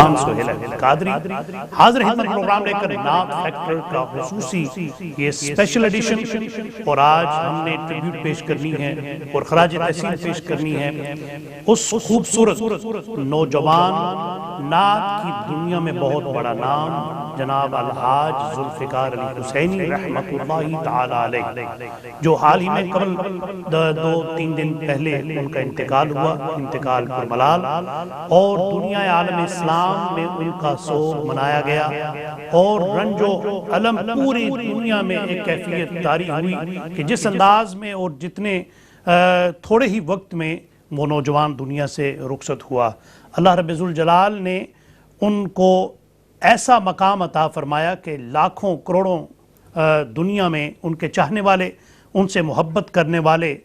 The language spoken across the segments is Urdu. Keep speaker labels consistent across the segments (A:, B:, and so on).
A: غلام سہیل قادری حاضر خدمت پروگرام لے کر نعت فیکٹر کا خصوصی یہ اسپیشل ایڈیشن، اور آج ہم نے ٹریبیوٹ پیش کرنی ہے اور خراج تحسین پیش کرنی ہے اس خوبصورت نوجوان نعت کی دنیا میں بہت بڑا نام جناب الحاج ذوالفقار علی حسینی رحمت اللہ تعالی علیہ، جو حال ہی میں قبل 2-3 دن پہلے ان کا انتقال ہوا، انتقال پر ملال، اور دنیا عالم اسلام میں ان کا سوگ منایا گیا، اور رنج و الم پوری دنیا میں ایک کیفیت طاری ہوئی کہ جس انداز میں اور جتنے تھوڑے ہی وقت میں وہ نوجوان دنیا سے رخصت ہوا، اللہ رب ذوالجلال نے ان کو ایسا مقام عطا فرمایا کہ لاکھوں کروڑوں دنیا میں ان کے چاہنے والے، ان سے محبت کرنے والے،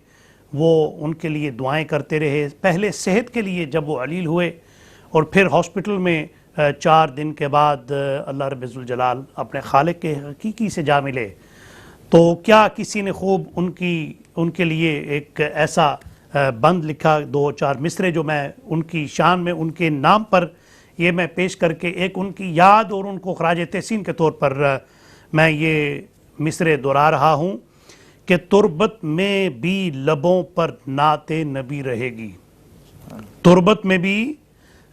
A: وہ ان کے لیے دعائیں کرتے رہے۔ پہلے صحت کے لیے جب وہ علیل ہوئے اور پھر ہاسپٹل میں 4 دن کے بعد اللہ رب ذوالجلال اپنے خالق کے حقیقی سے جا ملے، تو کیا کسی نے خوب ان کے لیے ایک ایسا بند لکھا، 2-4 مصرے جو میں ان کی شان میں ان کے نام پر یہ میں پیش کر کے ایک ان کی یاد اور ان کو خراج تحسین کے طور پر میں یہ مصرے دہرا رہا ہوں کہ تربت میں بھی لبوں پر نعت نبی رہے گی، تربت میں بھی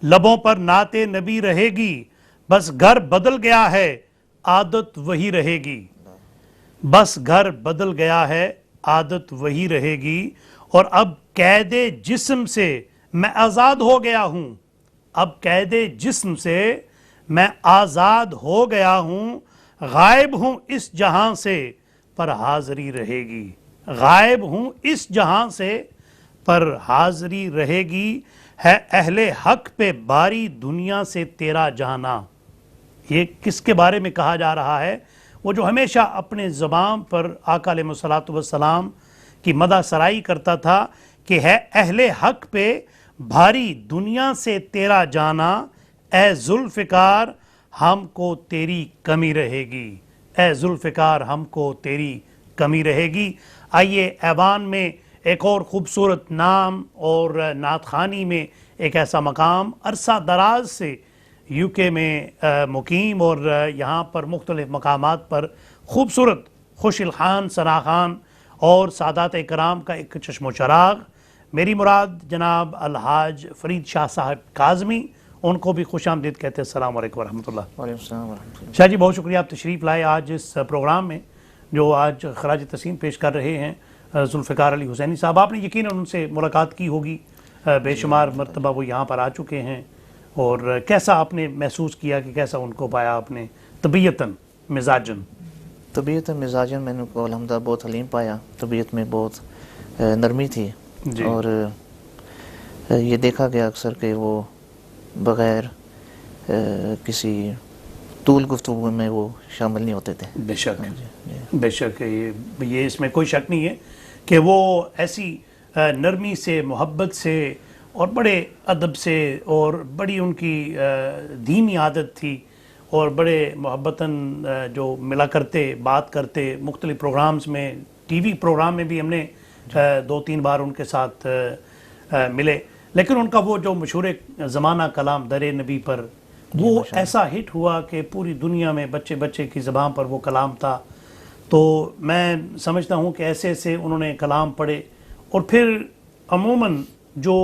A: لبوں پر نعت نبی رہے گی، بس گھر بدل گیا ہے عادت وہی رہے گی، بس گھر بدل گیا ہے عادت وہی رہے گی، اور اب قید جسم سے میں آزاد ہو گیا ہوں، اب قید جسم سے میں آزاد ہو گیا ہوں، غائب ہوں اس جہاں سے پر حاضری رہے گی، غائب ہوں اس جہاں سے پر حاضری رہے گی، ہے اہل حق پہ باری دنیا سے تیرا جانا۔ یہ کس کے بارے میں کہا جا رہا ہے؟ وہ جو ہمیشہ اپنے زبان پر آقا علیہ الصلوۃ والسلام کی مدح سرائی کرتا تھا کہ ہے اہل حق پہ بھاری دنیا سے تیرا جانا، اے ذوالفقار ہم کو تیری کمی رہے گی، اے ذوالفقار ہم کو تیری کمی رہے گی۔ آئیے ایوان میں ایک اور خوبصورت نام اور نعت خوانی میں ایک ایسا مقام عرصہ دراز سے یو کے میں مقیم اور یہاں پر مختلف مقامات پر خوبصورت خوش الخان ثنا خان اور سادات کرام کا ایک چشم و چراغ، میری مراد جناب الحاج فرید شاہ صاحب کاظمی، ان کو بھی خوش آمدید کہتے ہیں۔ السلام علیکم ورحمۃ اللہ۔
B: وعلیکم السلام ورحمۃ اللہ۔
A: شاہ جی بہت شکریہ، آپ تشریف لائے آج اس پروگرام میں جو آج خراج تحسین پیش کر رہے ہیں ذوالفقار علی حسینی صاحب۔ آپ نے یقیناً ان سے ملاقات کی ہوگی، بے شمار مرتبہ وہ یہاں پر آ چکے ہیں، اور کیسا آپ نے محسوس کیا کہ کیسا ان کو پایا آپ نے طبیعتاً مزاجاً؟
B: طبیعتاً مزاجاً میں نے کو الحمدللہ بہت حلیم پایا، طبیعت میں بہت نرمی تھی، اور یہ دیکھا گیا اکثر کہ وہ بغیر کسی طول گفتگو میں وہ شامل نہیں ہوتے تھے۔
A: بے شک، بے شک، یہ اس میں کوئی شک نہیں ہے کہ وہ ایسی نرمی سے، محبت سے اور بڑے ادب سے، اور بڑی ان کی دینی عادت تھی، اور بڑے محبتاً جو ملا کرتے، بات کرتے، مختلف پروگرامز میں، ٹی وی پروگرام میں بھی ہم نے 2-3 بار ان کے ساتھ ملے، لیکن ان کا وہ جو مشہور زمانہ کلام در نبی پر وہ ایسا ہٹ ہوا کہ پوری دنیا میں بچے بچے کی زبان پر وہ کلام تھا۔ تو میں سمجھتا ہوں کہ ایسے ایسے انہوں نے کلام پڑھے، اور پھر عموماً جو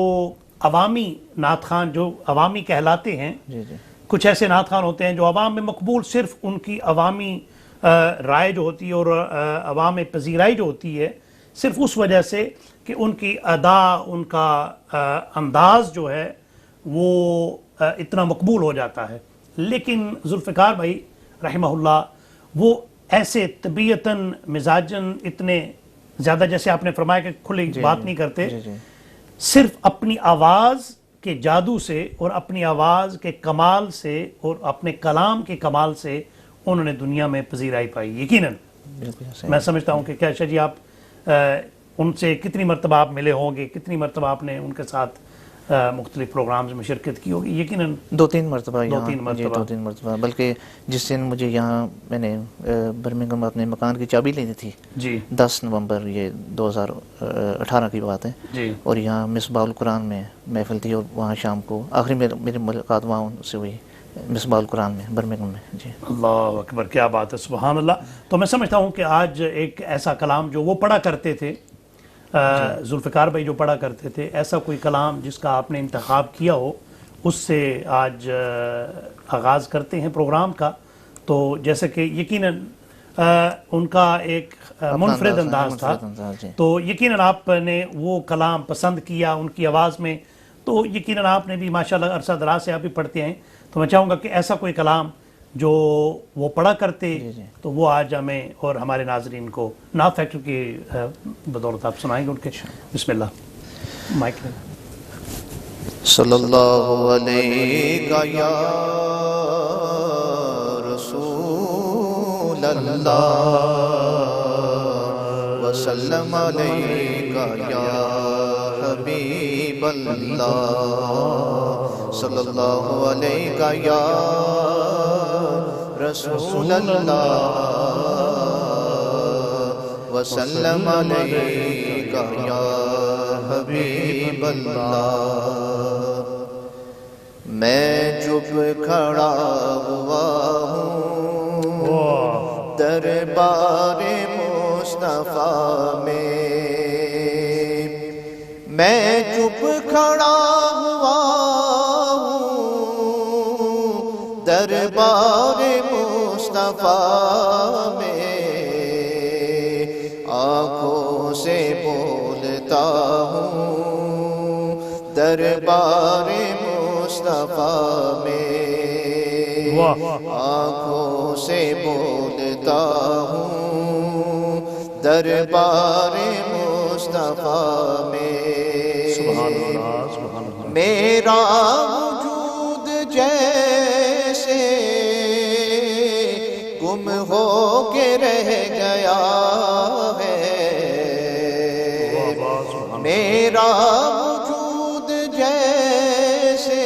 A: عوامی نعت خوان جو عوامی کہلاتے ہیں، کچھ ایسے نعت خوان ہوتے ہیں جو عوام میں مقبول صرف ان کی عوامی رائے جو ہوتی ہے اور عوام پذیرائی جو ہوتی ہے صرف اس وجہ سے کہ ان کی ادا، ان کا انداز جو ہے وہ اتنا مقبول ہو جاتا ہے۔ لیکن ذوالفقار بھائی رحمہ اللہ وہ ایسے طبیعتاً مزاجاً اتنے زیادہ، جیسے آپ نے فرمایا کہ کھلی بات نہیں کرتے، صرف اپنی آواز کے جادو سے اور اپنی آواز کے کمال سے اور اپنے کلام کے کمال سے انہوں نے دنیا میں پذیرائی پائی۔ یقیناً میں سمجھتا ہوں کہ کیا شاہ جی آپ ان سے کتنی مرتبہ آپ ملے ہوں گے، کتنی مرتبہ آپ نے ان کے ساتھ مختلف پروگرامز میں شرکت کی ہوگی؟ یقیناً
B: 2-3 مرتبہ، 2-3 مرتبہ، بلکہ جس دن مجھے یہاں میں نے برمنگھم اپنے مکان کی چابی لینی تھی، 10 نومبر یہ 2018 کی بات ہے، اور یہاں مصباح القرآن میں محفل تھی، اور وہاں شام کو آخری میری ملاقات وہاں ان سے ہوئی مصباح القرآن میں برمنگھم میں. جی
A: اللہ اکبر، کیا بات ہے، سبحان اللہ. تو میں سمجھتا ہوں کہ آج ایک ایسا کلام جو وہ پڑھا کرتے تھے، ذوالفقار بھائی جو پڑھا کرتے تھے، ایسا کوئی کلام جس کا آپ نے انتخاب کیا ہو، اس سے آج آغاز کرتے ہیں پروگرام کا. تو جیسے کہ یقیناً ان کا ایک منفرد انداز تھا، تو یقیناً آپ نے وہ کلام پسند کیا ان کی آواز میں، تو یقیناً آپ نے بھی ماشاءاللہ عرصہ دراز سے آپ بھی پڑھتے ہیں، تو میں چاہوں گا کہ ایسا کوئی کلام جو وہ پڑھا کرتے تو وہ آج ہمیں اور ہمارے ناظرین کو نعت فیکٹر کی بدولت آپ سنائیں گے ان کے. بسم اللہ، مائک لیں.
B: صلی اللہ علیہ یا رسول اللہ وسلم علیہ یا حبیب اللہ. صلی اللہ علیہ یا رسول اللہ وسلم علیہ یا حبیب اللہ. میں چپ کھڑا ہوا ہوں دربار مصطفیٰ میں، میں چپ کھڑا ہوا ہوں دربار مصطفیٰ میں، آنکھوں سے بولتا ہوں دربار مصطفیٰ میں، آنکھوں سے بولتا ہوں دربار مصطفیٰ میں.
A: سبحان اللہ، سبحان اللہ.
B: میرا وجود جیسے گم ہو کے رہ گیا ہے، میرا وجود جیسے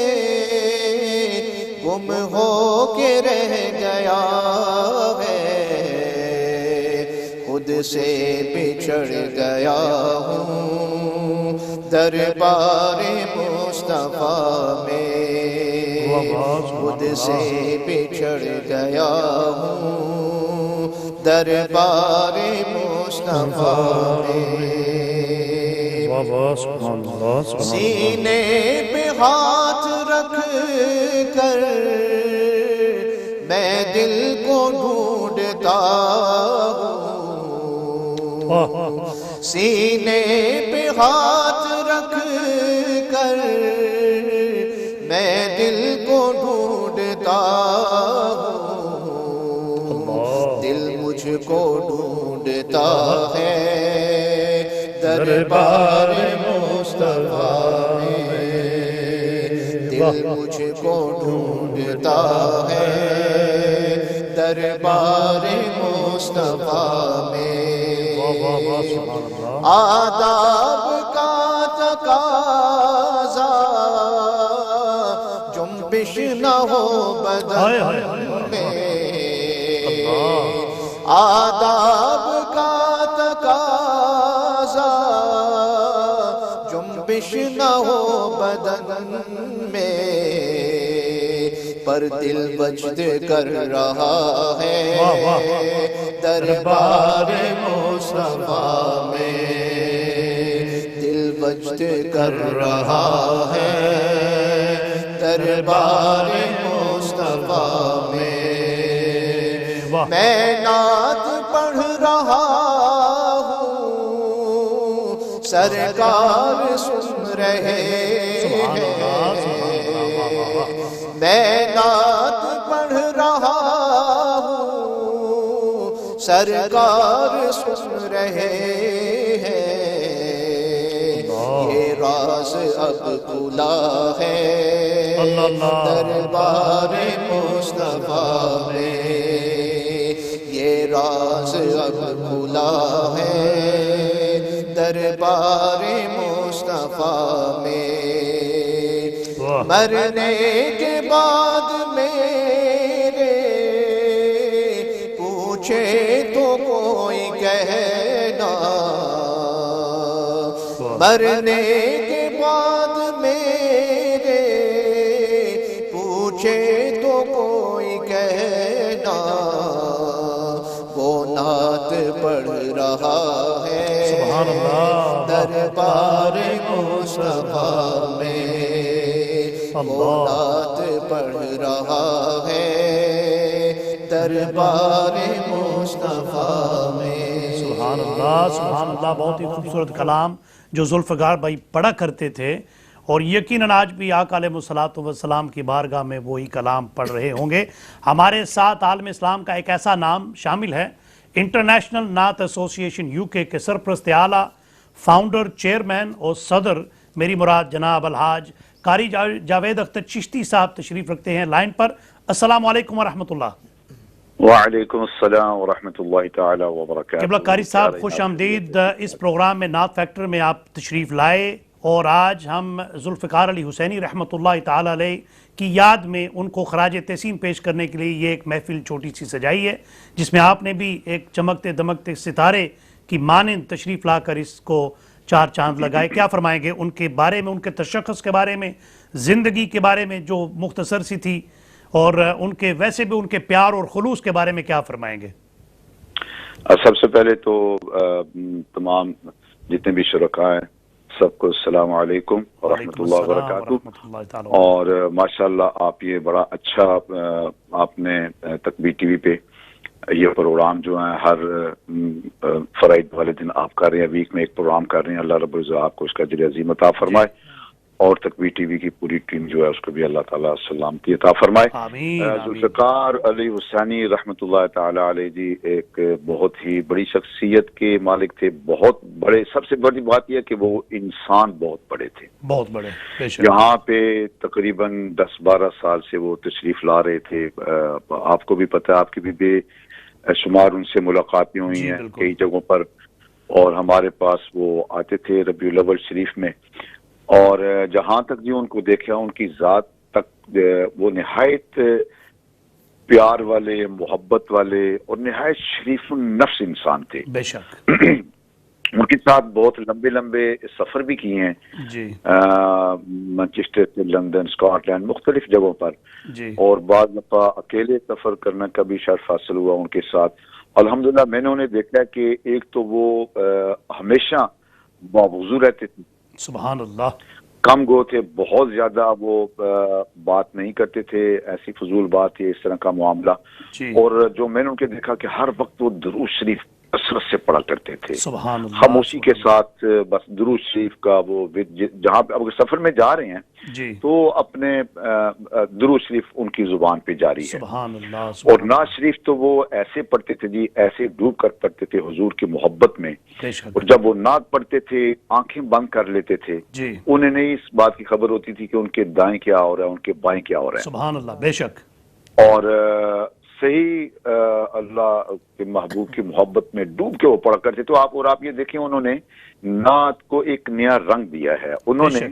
B: گم ہو کے رہ گیا ہے، خود سے بچھڑ گیا ہوں دربار مصطفیٰ میں، خود سے بچھڑ گیا ہوں دربار مصطفیٰ میں. سینے پہ ہاتھ رکھ کر میں دل کو ڈھونڈتا ہوں، سینے پہ ہاتھ رکھ کر میں دل کو ڈھونڈتا ہوں، دل مجھ کو ڈھونڈتا ہے دربار مصطفیٰ میں، دل مجھ کو ڈھونڈتا ہے دربار مصطفیٰ میں. آداب کا تقاضا جنبش نہ ہو بدن میں، آداب کا تقاضا جنبش نہ ہو بدن میں، پر دل بجد کر رہا ہے دربار مصطفیٰ میں، دل بجد کر رہا ہے دربار مصطفیٰ میں. میں نعت پڑھ رہا ہوں سرکار سن رہے ہیں، میں نعت پڑھ رہا ہوں سرکار سن رہے ہیں، یہ راز اب کھلا ہے دربار مصطفیٰ میں، یہ راز اب کھلا ہے دربار مصطفیٰ میں. مرنے کے بعد میرے پوچھے تو کوئی کہنا، مرنے کے بعد میرے پوچھے تو
C: کوئی کہنا وہ نعت پڑھ رہا ہے
A: سبحان اللہ
C: دربار مصطفیٰ میں، وہ نعت پڑھ رہا ہے دربار مصطفیٰ میں۔
A: سبحان اللہ سبحان اللہ، بہت ہی خوبصورت کلام جو ذوالفقار بھائی پڑھا کرتے تھے، اور یقیناً آج بھی آقا علیہ الصلوۃ والسلام کی بارگاہ میں وہی کلام پڑھ رہے ہوں گے۔ ہمارے ساتھ عالم اسلام کا ایک ایسا نام شامل ہے، انٹرنیشنل نعت ایسوسی ایشن UK کے سرپرست اعلیٰ، فاؤنڈر، چیئرمین اور صدر، میری مراد جناب الحاج قاری جاوید اختر چشتی صاحب تشریف رکھتے ہیں لائن پر۔ السلام علیکم ورحمۃ اللہ۔
D: وعلیکم السلام ورحمۃ اللہ تعالی وبرکاتہ۔
A: قبلہ قاری صاحب خوش آمدید، اس پروگرام میں نعت فیکٹر میں آپ تشریف لائے، اور آج ہم ذوالفقار علی حسینی رحمۃ اللہ تعالی علیہ کی یاد میں ان کو خراج تحسین پیش کرنے کے لیے یہ ایک محفل چھوٹی سی سجائی ہے، جس میں آپ نے بھی ایک چمکتے دمکتے ستارے کی مانند تشریف لا کر اس کو چار چاند لگائے۔ کیا فرمائیں گے ان کے بارے میں، ان کے تشخص کے بارے میں، زندگی کے بارے میں جو مختصر سی تھی، اور ان کے ویسے بھی ان کے پیار اور خلوص کے بارے میں کیا فرمائیں گے؟
D: سب سے پہلے تو تمام جتنے بھی شرکاء ہیں سب کو السلام علیکم ورحمۃ اللہ وبرکاتہ۔ اور ماشاءاللہ آپ یہ بڑا اچھا آپ نے تقوی ٹی وی پہ یہ پروگرام جو ہیں ہر فرائیڈے والے دن آپ کر رہے ہیں، ویک میں ایک پروگرام کر رہے ہیں، اللہ رب العزت آپ کو اس کا اجر عظیم عطا فرمائے، اور تقوی ٹی وی کی پوری ٹیم جو ہے اس کو بھی اللہ تعالیٰ سلامتی عطا فرمائے۔ ذوالفقار علی حسینی رحمۃ اللہ تعالی علیہ جی ایک بہت ہی بڑی شخصیت کے مالک تھے، بہت بڑے، سب سے بڑی بات یہ کہ وہ انسان بہت بڑے تھے،
A: بہت بڑے،
D: یہاں پہ تقریباً 10-12 سال سے وہ تشریف لا رہے تھے۔ آپ کو بھی پتہ ہے، آپ کی بھی بے شمار ان سے ملاقاتیں ہوئی ہیں کئی جگہوں پر، اور ہمارے پاس وہ آتے تھے ربیع الاول شریف میں، اور جہاں تک جو ان کو دیکھا ان کی ذات تک وہ نہایت پیار والے، محبت والے اور نہایت شریف النفس انسان تھے۔
A: بے شک
D: ان کے ساتھ بہت لمبے لمبے سفر بھی کیے ہیں،
A: جی،
D: مانچسٹر سے لندن، اسکاٹ لینڈ، مختلف جگہوں پر،
A: جی، اور
D: بعض دفعہ اکیلے سفر کرنے کا بھی شرف حاصل ہوا ان کے ساتھ۔ الحمدللہ میں نے انہیں دیکھا کہ ایک تو وہ ہمیشہ باوضو رہتے تھے،
A: سبحان اللہ،
D: کم گو تھے، بہت زیادہ وہ بات نہیں کرتے تھے، ایسی فضول بات ہے اس طرح کا معاملہ، اور جو میں نے ان کے دیکھا کہ ہر وقت وہ درود شریف کثرت سے پڑھا کرتے تھے،
A: سبحان اللہ،
D: خاموشی کے ساتھ بس درود شریف کا وہ جہاں پہ اگر سفر میں جا رہے ہیں
A: جی
D: تو اپنے درود شریف ان کی زبان پہ جاری ہے،
A: سبحان اللہ،
D: اور نعت شریف تو وہ ایسے پڑھتے تھے جی، ایسے ڈوب کر پڑھتے تھے حضور کی محبت میں، اور جب وہ نعت پڑھتے تھے آنکھیں بند کر لیتے تھے،
A: جی،
D: انہیں نہیں اس بات کی خبر ہوتی تھی کہ ان کے دائیں کیا ہو رہا ہے، ان کے بائیں کیا ہو رہا ہے،
A: سبحان اللہ، بے شک،
D: اور صحیح اللہ کے محبوب کی محبت میں ڈوب کے وہ پڑھا کرتے۔ تو آپ یہ دیکھیں انہوں نے نعت کو ایک نیا رنگ دیا ہے، انہوں نے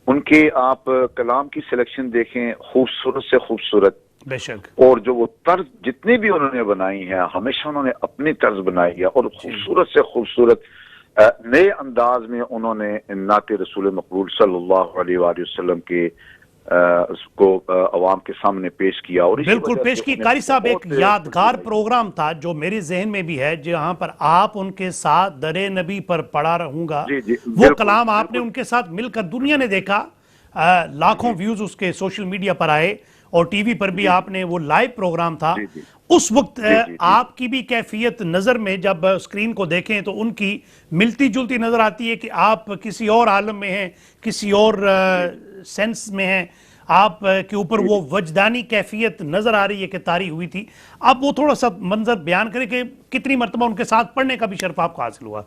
D: ان کے آپ کلام کی سلیکشن دیکھیں، خوبصورت سے خوبصورت،
A: بے شک، اور
D: جو وہ طرز جتنے بھی انہوں نے بنائی ہے ہمیشہ انہوں نے اپنی طرز بنائی ہے، اور خوبصورت سے خوبصورت نئے انداز میں انہوں نے نعت رسول مقبول صلی اللہ علیہ وآلہ وسلم کے اس کو عوام کے سامنے پیش کیا، اور
A: بالکل پیش کی۔ قاری صاحب ایک یادگار پروگرام تھا جو میرے ذہن میں بھی ہے، جہاں پر آپ ان کے ساتھ درِ نبی پر پڑھا رہوں گا، وہ کلام آپ نے ان کے ساتھ مل کر دنیا نے دیکھا، لاکھوں ویوز اس کے سوشل میڈیا پر آئے، اور ٹی وی پر بھی آپ نے وہ لائیو پروگرام تھا۔ اس وقت آپ کی بھی کیفیت نظر میں جب اسکرین کو دیکھیں تو ان کی ملتی جلتی نظر آتی ہے کہ آپ کسی اور عالم میں ہیں، کسی اور سینس میں ہیں، آپ کے اوپر وہ وجدانی کیفیت نظر آ رہی ہے کہ طاری ہوئی تھی۔ آپ وہ تھوڑا سا منظر بیان کریں کہ کتنی مرتبہ ان کے ساتھ پڑھنے کا بھی شرف آپ کو حاصل ہوا؟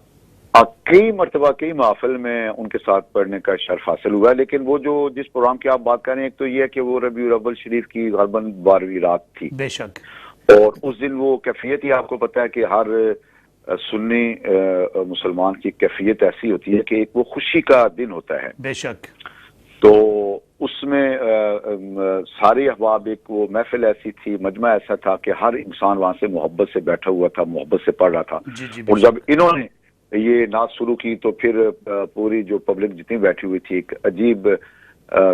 D: کئی مرتبہ کئی محافل میں ان کے ساتھ پڑھنے کا شرف حاصل ہوا، لیکن وہ جو جس پروگرام کی آپ بات کر رہے ہیں، ایک تو یہ ہے کہ وہ ربیع الاول شریف کی غالباً 12ویں رات تھی،
A: بے شک،
D: اور اس دن وہ کیفیت ہی آپ کو پتہ ہے کہ ہر سنی مسلمان کی کیفیت ایسی ہوتی ہے کہ ایک وہ خوشی کا دن ہوتا ہے،
A: بے شک،
D: تو اس میں سارے احباب، ایک وہ محفل ایسی تھی، مجمع ایسا تھا کہ ہر انسان وہاں سے محبت سے بیٹھا ہوا تھا، محبت سے پڑھ رہا تھا، اور جب انہوں نے یہ نعت شروع کی تو پھر پوری جو پبلک جتنی بیٹھی ہوئی تھی ایک عجیب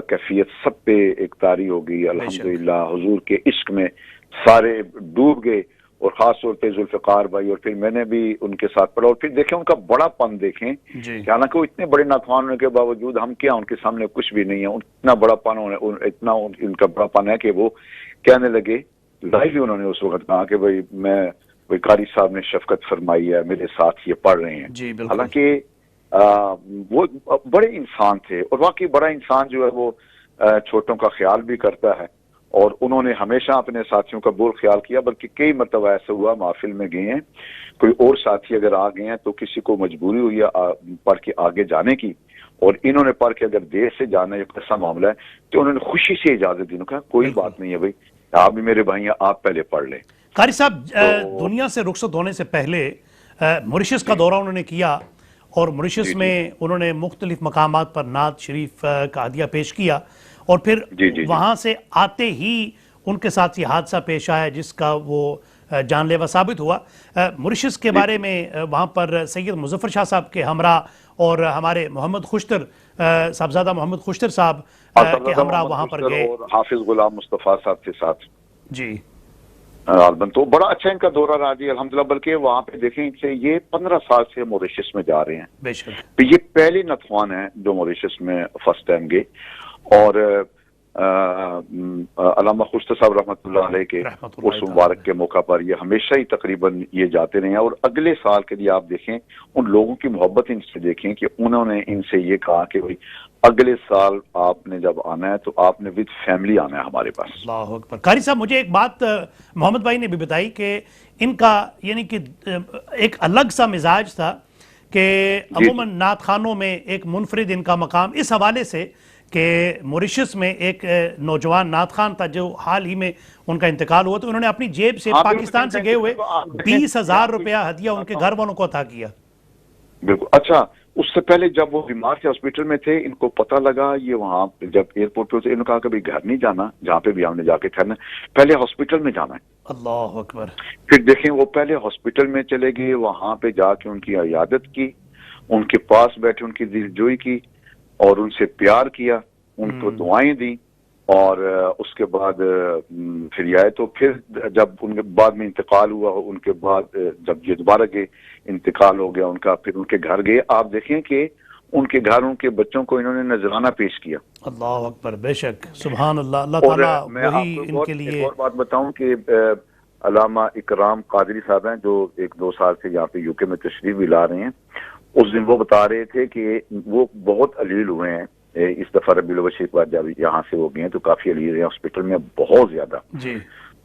D: کیفیت سب پہ ایک طاری ہو گئی الحمدللہ، حضور کے عشق میں سارے ڈوب گئے، اور خاص طور پہ ذوالفقار بھائی، اور پھر میں نے بھی ان کے ساتھ پڑھا، اور پھر دیکھیں ان کا بڑا پن دیکھیں کہ حالانکہ وہ اتنے بڑے ناتوان ہونے کے باوجود ہم کیا ان کے سامنے کچھ بھی نہیں ہے، اتنا بڑا پن اتنا ان کا بڑا پن ہے کہ وہ کہنے لگے، لائیو ہی انہوں نے اس وقت کہا کہ بھائی میں قاری صاحب نے شفقت فرمائی ہے، میرے ساتھ یہ پڑھ رہے ہیں، حالانکہ وہ بڑے انسان تھے، اور واقعی بڑا انسان جو ہے وہ چھوٹوں کا خیال بھی کرتا ہے، اور انہوں نے ہمیشہ اپنے ساتھیوں کا بول خیال کیا، بلکہ کئی مرتبہ ایسا ہوا محفل میں گئے ہیں، کوئی اور ساتھی اگر آ گئے ہیں تو کسی کو مجبوری ہوئی ہے پڑھ کے آگے جانے کی، اور انہوں نے پڑھ کے اگر دیر سے جانا ہے ایسا معاملہ ہے تو انہوں نے خوشی سے اجازت دی، کہا کوئی بات نہیں ہے بھائی، آپ بھی میرے بھائی ہیں، آپ پہلے پڑھ لیں۔
A: قاری صاحب دنیا سے رخصت ہونے سے پہلے موریشس کا دورہ انہوں نے کیا، اور موریشس میں انہوں نے مختلف مقامات پر نعت شریف کا ہدیہ پیش کیا، اور پھر وہاں سے آتے ہی ان کے ساتھ یہ حادثہ پیش آیا جس کا وہ جان لیوا ثابت ہوا۔ موریشس کے بارے میں وہاں پر سید مظفر شاہ صاحب کے ہمراہ اور ہمارے محمد خوشتر صاحبزادہ محمد خوشتر صاحب کے ہمراہ وہاں پر گئے،
D: اور حافظ غلام مصطفیٰ صاحب کے ساتھ
A: جی
D: تو بڑا اچھا ان کا دورہ رہا جی الحمدللہ، بلکہ وہاں پہ دیکھیں ان سے یہ 15 سال سے موریشس میں جا رہے ہیں،
A: بے شک
D: تو یہ پہلے نتوان ہیں جو موریشس میں فرسٹ ٹائم گئے، اور علامہ خوشتر صاحب رحمۃ اللہ علیہ کے اس مبارک کے موقع پر یہ ہمیشہ ہی تقریباً یہ جاتے رہے ہیں، اور اگلے سال کے لیے آپ دیکھیں ان لوگوں کی محبت ان سے دیکھیں کہ انہوں نے ان سے یہ کہا کہ بھائی اگلے سال آپ نے جب آنا ہے تو آپ نے ود فیملی آنا ہے ہمارے پاس۔
A: اللہ اکبر۔ قاری صاحب مجھے ایک بات محمد بھائی نے بھی بتائی کہ ان کا یعنی کہ ایک الگ سا مزاج تھا کہ عموماً نعت خانوں میں ایک منفرد ان کا مقام، اس حوالے سے کہ موریشس میں ایک نوجوان نعت خان تھا جو حال ہی میں ان کا انتقال ہوا، تو انہوں نے اپنی جیب سے پاکستان سے گئے ہوئے 20,000 روپیہ ہدیہ ان کے گھر والوں کو عطا کیا۔
D: بالکل، اچھا اس سے پہلے جب وہ بیمار تھے ہاسپٹل میں تھے، ان کو پتہ لگا یہ وہاں جب ایئرپورٹ پہ انہوں نے کہا کہ بھائی گھر نہیں جانا جہاں پہ بھی ہم نے جا کے ٹھہرنا، پہلے ہاسپٹل میں جانا ہے۔
A: اللہ اکبر۔
D: پھر دیکھیں وہ پہلے ہاسپٹل میں چلے گئے، وہاں پہ جا کے ان کی عیادت کی، ان کے پاس بیٹھے ان کی دل جوئی کی، اور ان سے پیار کیا، ان کو دعائیں دی، اور اس کے بعد پھر یہ آئے، تو پھر جب ان کے بعد میں انتقال ہوا، ان کے بعد جب یہ دوبارہ گئے انتقال ہو گیا ان کا، پھر ان کے گھر گئے، آپ دیکھیں کہ ان کے گھر ان کے بچوں کو انہوں نے نذرانہ پیش کیا۔
A: اللہ اکبر، بے شک، سبحان اللہ، اللہ تعالیٰ وہی ان کے لیے۔
D: ایک اور بات بتاؤں کہ علامہ اکرام قادری صاحب ہیں جو 1-2 سال سے یہاں پہ یو کے میں تشریف بھی لا رہے ہیں، اس دن وہ بتا رہے تھے کہ وہ بہت علیل ہوئے ہیں اس دفعہ ربیع الاول شریف بعد جب یہاں سے وہ گئے ہیں تو کافی علیل ہیں ہاسپٹل میں بہت زیادہ
A: جی،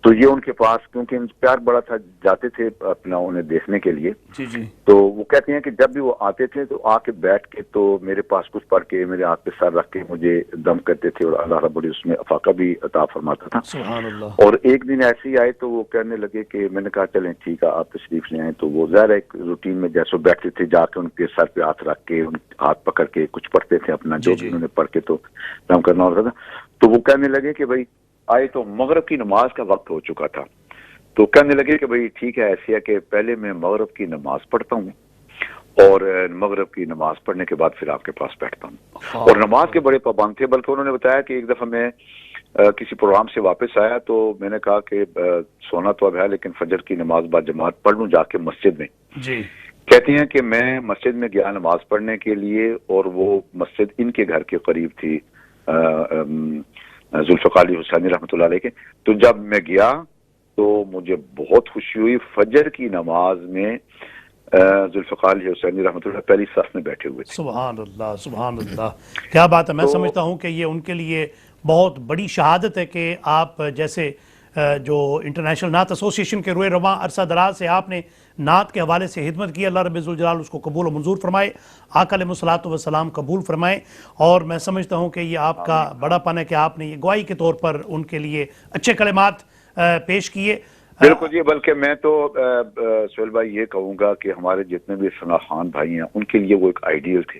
D: تو یہ ان کے پاس کیونکہ پیار بڑا تھا، جاتے تھے اپنا انہیں دیکھنے کے لیے،
A: جی جی،
D: تو وہ کہتے ہیں کہ جب بھی وہ آتے تھے تو آ کے بیٹھ کے تو میرے پاس کچھ پڑھ کے میرے ہاتھ پہ سر رکھ کے مجھے دم کرتے تھے، اور اللہ رب العزت اس میں افاقہ بھی عطا فرماتا تھا،
A: سبحان اللہ۔
D: اور ایک دن ایسے ہی آئے تو وہ کہنے لگے کہ میں نے کہا چلیں ٹھیک ہے آپ تشریف لے آئیں، تو وہ ظاہر ایک روٹین میں جیسے بیٹھتے تھے جا کے ان کے سر پہ ہاتھ رکھ کے ان ہاتھ پکڑ کے کچھ پڑھتے تھے اپنا جو بھی انہوں نے پڑھ کے تو دم کرنا ہوتا تھا، تو وہ کہنے لگے کہ بھائی آئے تو مغرب کی نماز کا وقت ہو چکا تھا، تو کہنے لگے کہ بھئی ٹھیک ہے ایسی ہے کہ پہلے میں مغرب کی نماز پڑھتا ہوں، اور مغرب کی نماز پڑھنے کے بعد پھر آپ کے پاس بیٹھتا ہوں، اور نماز کے بڑے پابند تھے، بلکہ انہوں نے بتایا کہ ایک دفعہ میں کسی پروگرام سے واپس آیا تو میں نے کہا کہ سونا تو اب ہے لیکن فجر کی نماز با جماعت پڑھ لوں جا کے مسجد میں۔
A: جی،
D: کہتے ہیں کہ میں مسجد میں گیا نماز پڑھنے کے لیے، اور وہ مسجد ان کے گھر کے قریب تھی ذوالفقار علی حسینی رحمۃ اللہ علیہ کے، تو جب میں گیا تو مجھے بہت خوشی ہوئی، فجر کی نماز میں ذوالفقار علی حسینی رحمۃ اللہ پہلی صف میں بیٹھے ہوئے تھے۔
A: سبحان اللہ، سبحان اللہ، کیا بات ہے۔ میں سمجھتا ہوں کہ یہ ان کے لیے بہت بڑی شہادت ہے کہ آپ جیسے جو انٹرنیشنل نعت ایسوسی ایشن کے روئے رواں عرصہ دراز سے آپ نے نعت کے حوالے سے خدمت کی، اللہ رب ذوالجلال اس کو قبول و منظور فرمائے، آقا علیہ الصلوۃ والسلام قبول فرمائے، اور میں سمجھتا ہوں کہ یہ آپ کا بڑا پن ہے کہ آپ نے یہ گواہی کے طور پر ان کے لیے اچھے کلمات پیش کیے۔
D: بالکل جی، بلکہ میں تو سہیل بھائی یہ کہوں گا کہ ہمارے جتنے بھی ثنا خان بھائی ہیں ان کے لیے وہ ایک آئیڈیل تھے،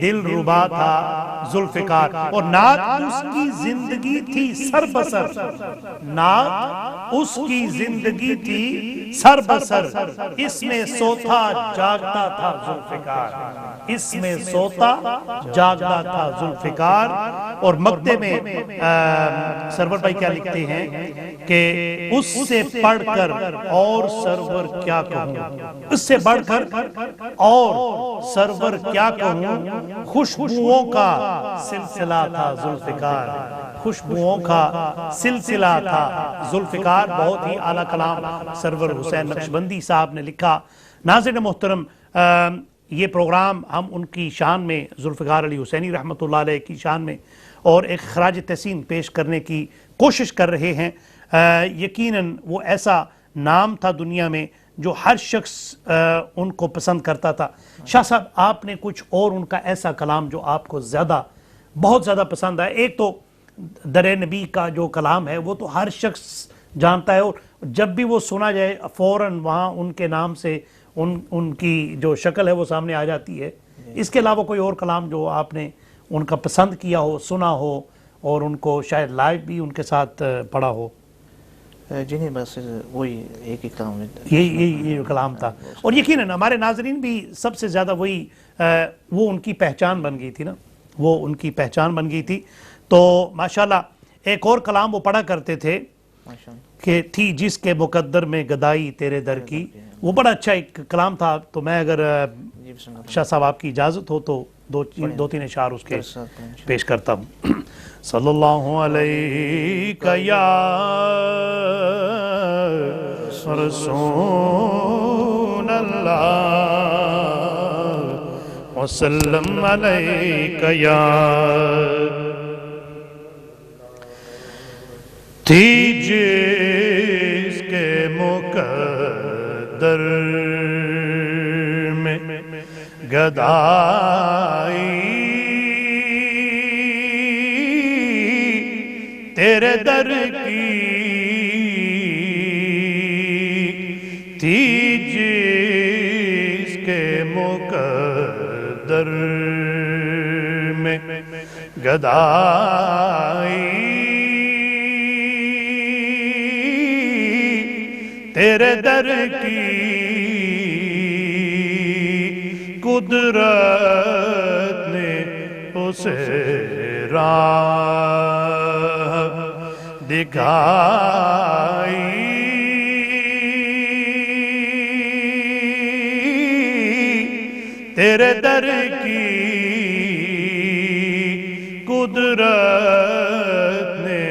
A: دل ربا تھا ذوالفقار. اور نعت اس کی زندگی تھی سر بسر، نعت اس کی زندگی تھی سر بسر، اس میں سوتا جاگتا تھا ذوالفقار، اس میں سوتا جاگتا تھا ذوالفقار. اور مقطع میں سرور بھائی کیا لکھتے ہیں کہ اس سے پڑھ کر اور سرور کیا کہوں، اس سے بڑھ کر اور سرور کیا کہوں، خوشبوؤں کا سلسلہ تھا ذوالفقار، خوشبوؤں کا سلسلہ تھا ذوالفقار. بہت ہی اعلیٰ کلام سرور حسین نقشبندی صاحب نے لکھا. ناظرین محترم، یہ پروگرام ہم ان کی شان میں ذوالفقار علی حسینی رحمۃ اللہ علیہ کی شان میں اور ایک خراج تحسین پیش کرنے کی کوشش کر رہے ہیں. یقیناً وہ ایسا نام تھا دنیا میں جو ہر شخص ان کو پسند کرتا تھا. شاہ صاحب، آپ نے کچھ اور ان کا ایسا کلام جو آپ کو زیادہ بہت زیادہ پسند ہے؟ ایک تو در نبی کا جو کلام ہے وہ تو ہر شخص جانتا ہے، اور جب بھی وہ سنا جائے فوراً وہاں ان کے نام سے ان کی جو شکل ہے وہ سامنے آ جاتی ہے. اس کے علاوہ کوئی اور کلام جو آپ نے ان کا پسند کیا ہو، سنا ہو، اور ان کو شاید لائیو بھی ان کے ساتھ پڑھا ہو؟
B: جی نہیں، بس وہی ایک ہی کلام ہے،
A: یہ کلام تھا. اور یقیناً ہمارے ناظرین بھی سب سے زیادہ وہی وہ ان کی پہچان بن گئی تھی نا، وہ ان کی پہچان بن گئی تھی. تو ماشاءاللہ ایک اور کلام وہ پڑھا کرتے تھے کہ تھی جس کے مقدر میں گدائی تیرے در کی، وہ بڑا اچھا ایک کلام تھا. تو میں اگر شاہ صاحب آپ کی اجازت ہو تو دو تین اشعار اس کے پیش کرتا ہوں. صلی اللہ علیہ یا رسول اللہ وسلم علیہ یا تھی جس کے مقدر میں گدائی تیرے در کی، تھی جس کے مقدر میں گدائی تیرے در کی، قدرت نے اسے راہ دکھائی تیرے در کی، قدرت نے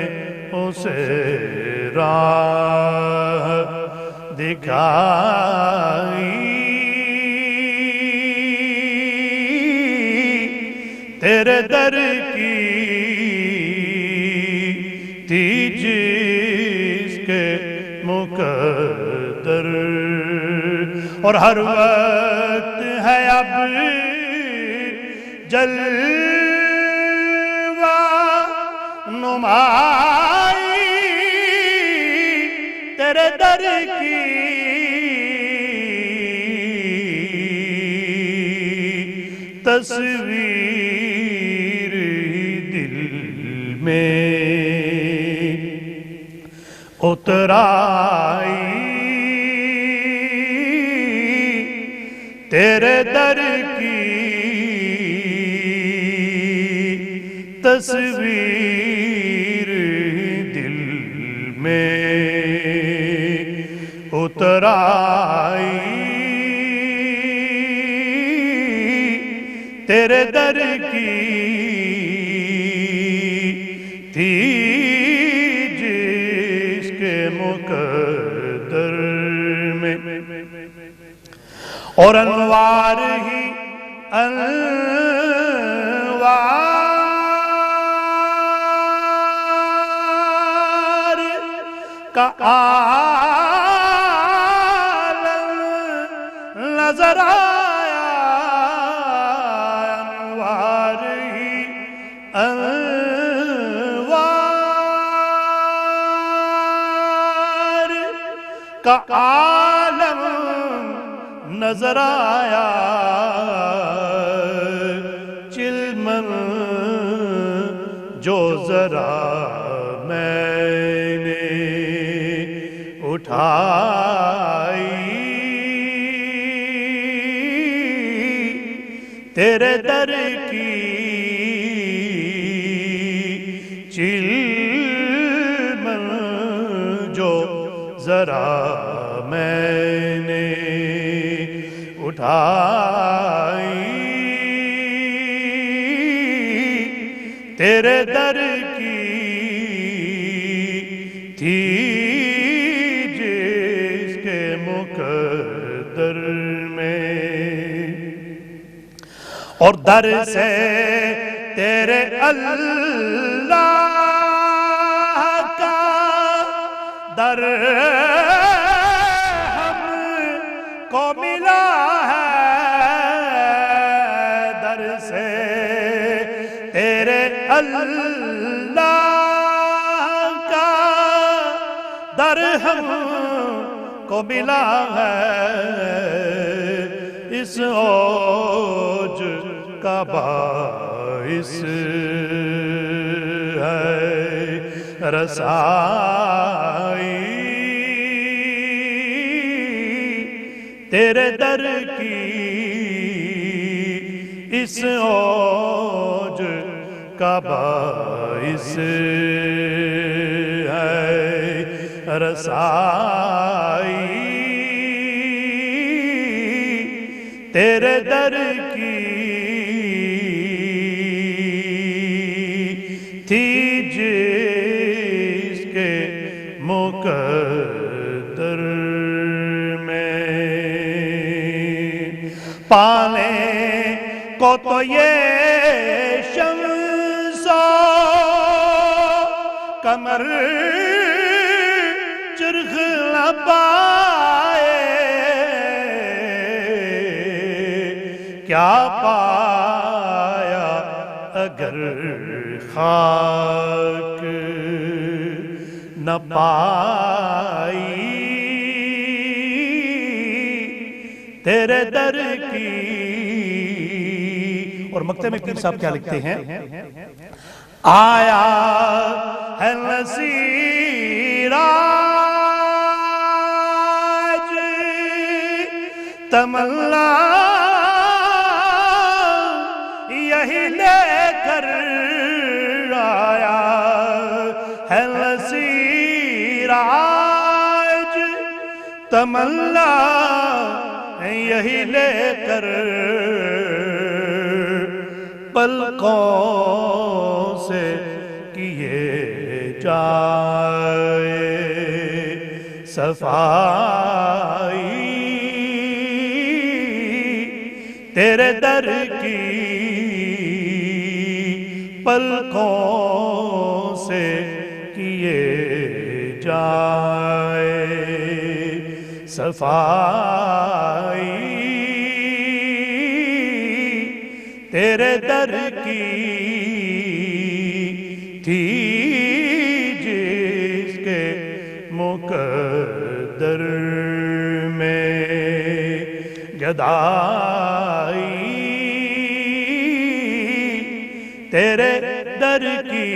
A: اسے راہ دکھائی تیرے در کی، تھی جس کے مقدر. اور ہر وقت ہے اب جلوہ نمائی تیرے در کی، تصویر دل میں اترائی تیرے در کی، تصویر دل میں اترائی تیرے در کی، تھی جس کے مقدر میں. اور انوار ہی انوار کا عالم نظر آیا، انوار ہی انوار کا عالم نظر آیا جو ذرا میں نے اٹھائی تیرے در کی چلمن جو ذرا میں نے اٹھائی تیرے در کی تھی جس کے مقدر میں اور در سے تیرے اللہ کا در ہم کو ملا ہے در سے تیرے اللہ کا در ہم کو ملا ہے اس اوج کا باعث ہے رسائی تیرے در کی اس اوج کا باعث ہے رسائی تیرے در کی تھی جس کے مقدر میں پانے کو تو یہ شمس و قمر چرخ نہ پائے کیا پایا اگر خاک نہ پائی تیرے در کی اور مکتب میں پیر صاحب کیا لکھتے ہیں آیا ہے نصیر آج تمنا یہی لے کر آیا ہے نصیر آج تمنا یہی لے کر پلکوں سے کیے جائے صفائی تیرے در کی پلکوں سے کیے جائے صفائی تیرے در کی تھی جس کے مقدر میں جدائی تیرے در کی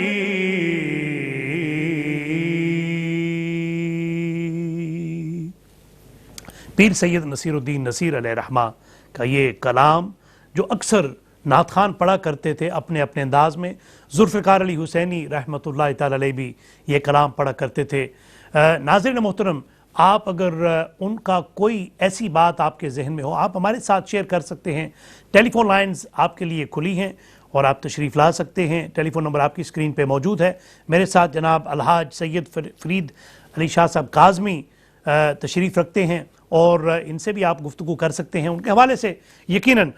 A: پیر سید نصیر الدین نصیر علیہ رحمہ کا یہ کلام جو اکثر نعت خان پڑھا کرتے تھے اپنے اپنے انداز میں، ذوالفقار علی حسینی رحمۃ اللہ تعالی علیہ بھی یہ کلام پڑھا کرتے تھے۔ ناظرین محترم، آپ اگر ان کا کوئی ایسی بات آپ کے ذہن میں ہو، آپ ہمارے ساتھ شیئر کر سکتے ہیں۔ ٹیلی فون لائنز آپ کے لیے کھلی ہیں اور آپ تشریف لا سکتے ہیں۔ ٹیلی فون نمبر آپ کی اسکرین پہ موجود ہے۔ میرے ساتھ جناب الحاج سید فرید علی شاہ صاحب کاظمی تشریف رکھتے ہیں اور ان سے بھی آپ گفتگو کر سکتے ہیں۔ ان کے حوالے سے یقیناً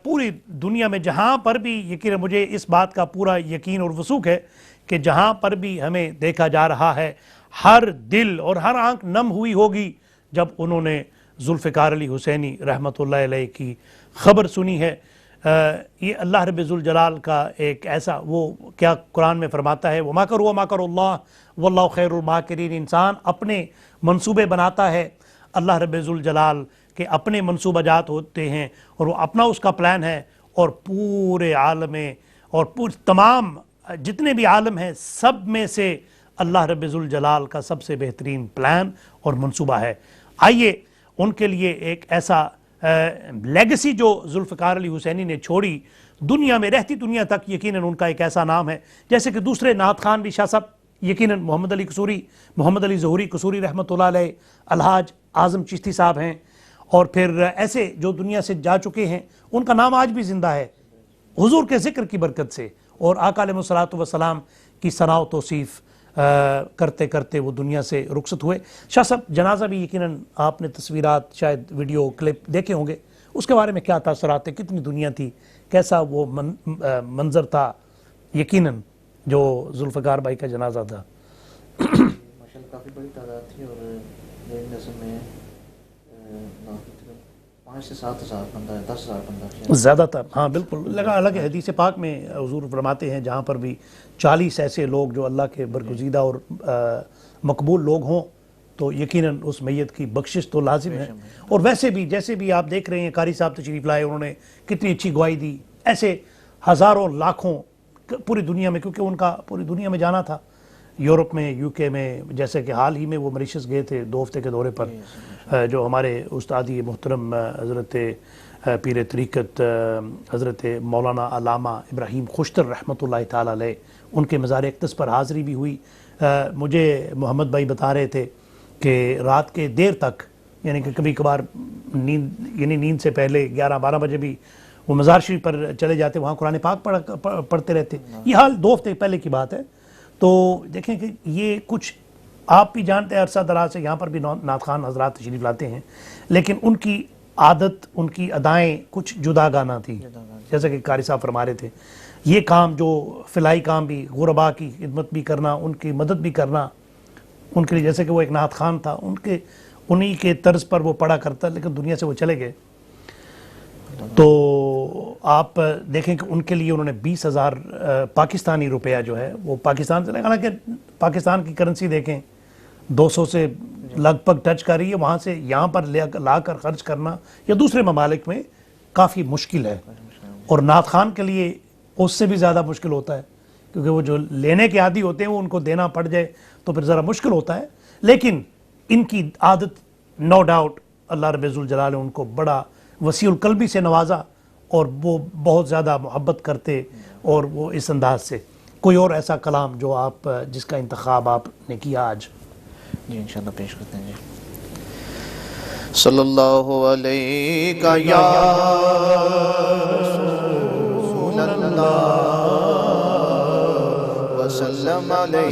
A: پوری دنیا میں جہاں پر بھی، یقیناً مجھے اس بات کا پورا یقین اور وثوق ہے کہ جہاں پر بھی ہمیں دیکھا جا رہا ہے، ہر دل اور ہر آنکھ نم ہوئی ہوگی جب انہوں نے ذوالفقار علی حسینی رحمۃ اللہ علیہ کی خبر سنی ہے۔ یہ اللہ رب ذوالجلال کا ایک ایسا، وہ کیا قرآن میں فرماتا ہے، وَمَكَرُوا وَمَكَرُوا اللَّهُ وَاللَّهُ خَيْرُ الْمَاكِرِينَ۔ انسان اپنے منصوبے بناتا ہے، اللہ رب ذوالجلال کے اپنے منصوبہ جات ہوتے ہیں اور وہ اپنا اس کا پلان ہے، اور پورے عالم اور تمام جتنے بھی عالم ہیں سب میں سے اللہ رب ذوالجلال کا سب سے بہترین پلان اور منصوبہ ہے۔ آئیے ان کے لیے ایک ایسا لیگسی جو ذوالفقار علی حسینی نے چھوڑی، دنیا میں رہتی دنیا تک یقیناً ان کا ایک ایسا نام ہے، جیسے کہ دوسرے نعت خان بھی شاہ صاحب یقیناً محمد علی قصوری، محمد علی ظہوری قصوری رحمۃ اللہ علیہ، الحاج اعظم چشتی صاحب ہیں، اور پھر ایسے جو دنیا سے جا چکے ہیں ان کا نام آج بھی زندہ ہے حضور کے ذکر کی برکت سے، اور آقا علیہ الصلوۃ والسلام کی ثنا و توصیف کرتے کرتے وہ دنیا سے رخصت ہوئے۔ شاہ صاحب جنازہ بھی یقیناً آپ نے تصویرات شاید ویڈیو کلپ دیکھے ہوں گے، اس کے بارے میں کیا تاثرات ہیں؟ کتنی دنیا تھی، کیسا وہ منظر تھا یقیناً جو ذوالفقار بھائی کا جنازہ تھا؟
B: ماشاءاللہ کافی بڑی تعداد تھی، اور میری نظر میں 5 سے 7 ہزار بندہ ہے، 10 ہزار بندہ
A: زیادہ تھا، ہاں بالکل لگا الگ حدیث پاک میں حضور فرماتے ہیں جہاں پر بھی 40 ایسے لوگ جو اللہ کے برگزیدہ اور مقبول لوگ ہوں تو یقیناً اس میت کی بخشش تو لازم ہے۔ اور ویسے بھی جیسے بھی آپ دیکھ رہے ہیں قاری صاحب تشریف لائے، انہوں نے کتنی اچھی گواہی دی، ایسے ہزاروں لاکھوں پوری دنیا میں، کیونکہ ان کا پوری دنیا میں جانا تھا، یورپ میں، یو کے میں، جیسے کہ حال ہی میں وہ مریشس گئے تھے 2 ہفتے کے دورے پر، جو ہمارے استادی محترم حضرت پیر طریقت حضرت مولانا علامہ ابراہیم خوشتر رحمۃ اللہ تعالی علیہ، ان کے مزار اقدس پر حاضری بھی ہوئی۔ مجھے محمد بھائی بتا رہے تھے کہ رات کے دیر تک، یعنی کہ کبھی کبھار نیند سے پہلے 11-12 بجے بھی وہ مزار شریف پر چلے جاتے، وہاں قرآن پاک پڑھتے رہتے۔ یہ حال 2 ہفتے پہلے کی بات ہے۔ تو دیکھیں کہ یہ کچھ آپ بھی جانتے ہیں، عرصہ دراز سے یہاں پر بھی نعت خان حضرات تشریف لاتے ہیں، لیکن ان کی عادت، ان کی ادائیں کچھ جدا گانہ تھی، جیسا کہ قاری صاحب فرما رہے تھے۔ یہ کام جو فلاحی کام بھی، غرباء کی خدمت بھی کرنا، ان کی مدد بھی کرنا، ان کے لیے جیسے کہ وہ ایک نعت خان تھا، انہی کے طرز پر وہ پڑھا کرتا، لیکن دنیا سے وہ چلے گئے۔ تو آپ دیکھیں کہ ان کے لیے انہوں نے 20,000 پاکستانی روپیہ جو ہے وہ پاکستان سے لگانا، کہ پاکستان کی کرنسی دیکھیں 200 سے لگ بھگ ٹچ کر رہی ہے، وہاں سے یہاں پر لا کر خرچ کرنا یا دوسرے ممالک میں کافی مشکل ہے، اور نعت خان کے لیے اس سے بھی زیادہ مشکل ہوتا ہے، کیونکہ وہ جو لینے کے عادی ہوتے ہیں وہ ان کو دینا پڑ جائے تو پھر ذرا مشکل ہوتا ہے۔ لیکن ان کی عادت نو ڈاؤٹ اللہ رب ذوالجلال نے ان کو بڑا وسیع القلبی سے نوازا، اور وہ بہت زیادہ محبت کرتے، اور وہ اس انداز سے۔ کوئی اور ایسا کلام جو آپ جس کا انتخاب آپ نے کیا آج؟
B: جی انشاءاللہ پیش کرتے ہیں۔ جی
C: صلی اللہ علیہ یا رسول اللہ وسلم علیہ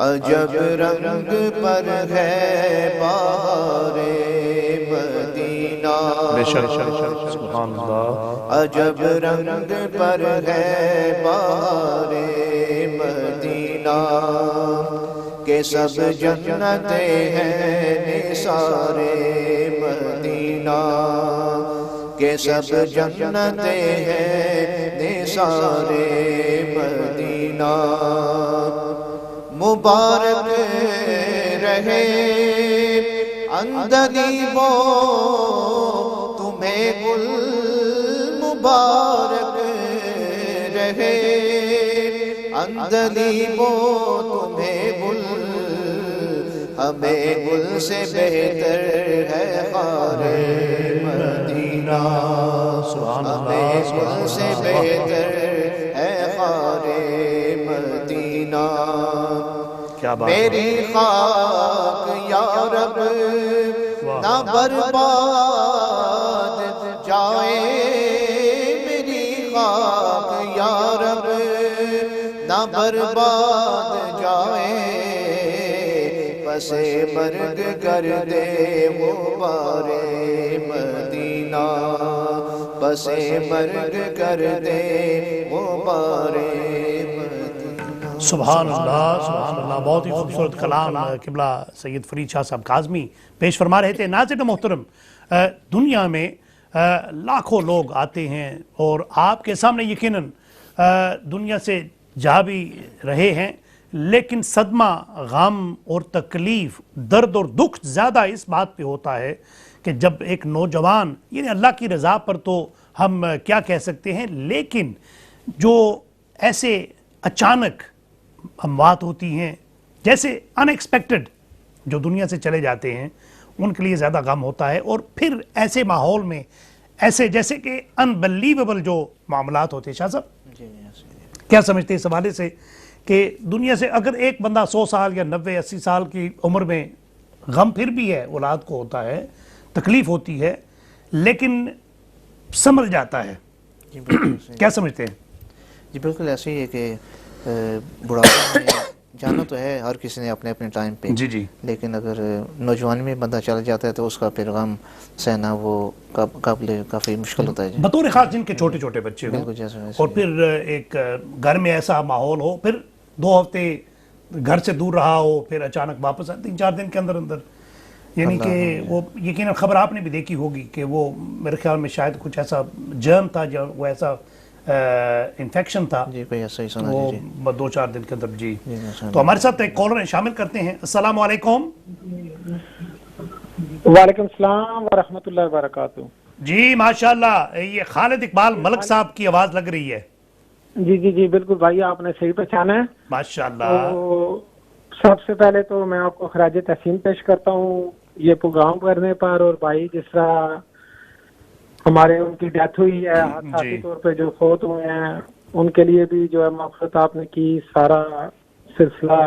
C: عجب رنگ پر ہے بہار مدینہ،
A: بے شک سبحان اللہ،
C: عجب رنگ پر ہے بہار مدینہ، کہ سب جنتیں ہیں نثار مدینہ، کہ سب جنتیں ہیں نثار مدینہ، مبارک رہے اندلیبو تمہیں گل، مبارک رہے اندلیبو تمہیں گل، ہمیں گل سے بہتر ہے خار مدینہ، ہمیں گل سے بہتر ہے خار مدینہ، میری خاک یا رب نہ برباد جائے، میری خاک یا رب نہ برباد جائے، پس مرگ کر دے وہ بار مدینہ، پس مرگ کر دے وہ بار مدینہ۔
A: سبحان اللہ سبحان اللہ، بہت ہی خوبصورت کلام قبلہ سید فرید شاہ صاحب کاظمی پیش فرما رہے تھے۔ ناظرین محترم، دنیا میں لاکھوں لوگ آتے ہیں اور آپ کے سامنے یقیناً دنیا سے جا بھی رہے ہیں، لیکن صدمہ، غم اور تکلیف، درد اور دکھ زیادہ اس بات پہ ہوتا ہے کہ جب ایک نوجوان، یعنی اللہ کی رضا پر تو ہم کیا کہہ سکتے ہیں، لیکن جو ایسے اچانک اموات ہوتی ہیں، جیسے ان ایکسپیکٹڈ جو دنیا سے چلے جاتے ہیں، ان کے لیے زیادہ غم ہوتا ہے. اور پھر ایسے ماحول میں ایسے جیسے کہ انبلیویبل جو معاملات ہوتے ہیں. شاہ صاحب کیا سمجھتے ہیں اس حوالے سے کہ دنیا سے اگر ایک بندہ 100 سال یا 90-80 سال کی عمر میں، غم پھر بھی ہے، اولاد کو ہوتا ہے، تکلیف ہوتی ہے، لیکن سمجھ جاتا ہے، کیا سمجھتے ہیں؟
B: جی بالکل ایسے ہی ہے کہ بڑھاپا میں جانا تو ہے ہر کسی نے اپنے اپنے ٹائم پہ،
A: جی جی،
B: لیکن اگر نوجوانی میں بندہ چل جاتا ہے تو اس کا پھر غم سہنا وہ قابل کافی مشکل ہوتا ہے. جی
A: بطور خاص جن کے چھوٹے چھوٹے بچے ہوں،
B: بالکل جیسے
A: اور پھر ایک گھر میں ایسا ماحول ہو، پھر 2 ہفتے گھر سے دور رہا ہو، پھر اچانک واپس 3-4 دن کے اندر اندر، یعنی کہ وہ یقیناً خبر آپ نے بھی دیکھی ہوگی کہ وہ میرے خیال میں شاید کچھ ایسا جرم تھا، جو وہ ایسا انفیکشن تھا،
B: جی کوئی ایسا ہی سنا.
A: وہ
B: جی
A: 2-4 دن کے اندر. جی
B: جی
A: تو ہمارے ساتھ ایک کالر ہیں، شامل کرتے ہیں. السلام علیکم.
E: وعلیکم السلام ورحمۃ اللہ وبرکاتہ.
A: جی ماشاءاللہ، یہ خالد اقبال ملک صاحب کی آواز لگ رہی ہے.
E: جی جی جی بالکل بھائی، آپ نے صحیح پہچانا ہے.
A: ماشاءاللہ.
E: تو سب سے پہلے تو میں آپ کو خراج تحسین پیش کرتا ہوں یہ پروگرام کرنے پر، اور بھائی جس طرح ہمارے ان کی ڈیتھ ہوئی ہے حادثاتی طور پہ جو فوت ہوئے ہیں، ان کے لیے بھی جو ہے مغفرت آپ نے کی. سارا سلسلہ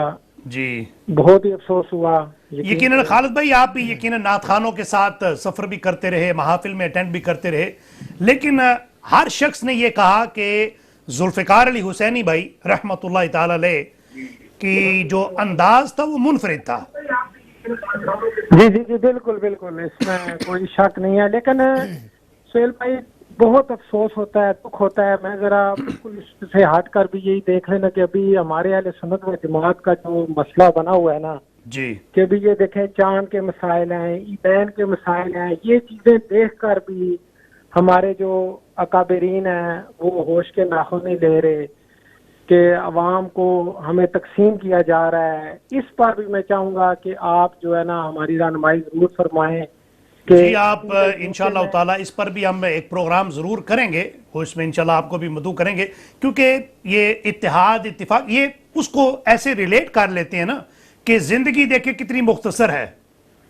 A: جی
E: بہت ہی افسوس ہوا.
A: یقیناً خالد بھائی آپ بھی یقیناً نعت خوانوں کے ساتھ سفر بھی کرتے رہے، محافل میں اٹینڈ بھی کرتے رہے، لیکن ہر شخص نے یہ کہا کہ ذوالفقار علی حسینی بھائی رحمۃ اللہ تعالی علیہ کی جو انداز تھا وہ منفرد تھا.
E: جی جی جی بالکل بالکل، اس میں کوئی شک نہیں ہے. لیکن سہیل بھائی بہت افسوس ہوتا ہے، دکھ ہوتا ہے. میں ذرا بالکل اس سے ہٹ کر بھی یہی دیکھ لینا کہ ابھی ہمارے اہل سنت و جماعت کا جو مسئلہ بنا ہوا ہے نا،
A: جی
E: کہ بھی یہ دیکھیں چاند کے مسائل ہیں، عیدین کے مسائل ہیں، یہ چیزیں دیکھ کر بھی ہمارے جو اکابرین ہیں وہ ہوش کے ناخن نہیں لے رہے کہ عوام کو ہمیں تقسیم کیا جا رہا ہے. اس پر بھی میں چاہوں گا کہ آپ جو ہے نا ہماری رہنمائی ضرور فرمائیں.
A: جی آپ انشاءاللہ تعالیٰ اس پر بھی ہم ایک پروگرام ضرور کریں گے، اور اس میں انشاءاللہ آپ کو بھی مدعو کریں گے، کیونکہ یہ اتحاد اتفاق یہ اس کو ایسے ریلیٹ کر لیتے ہیں نا کہ زندگی دیکھیں کتنی مختصر ہے.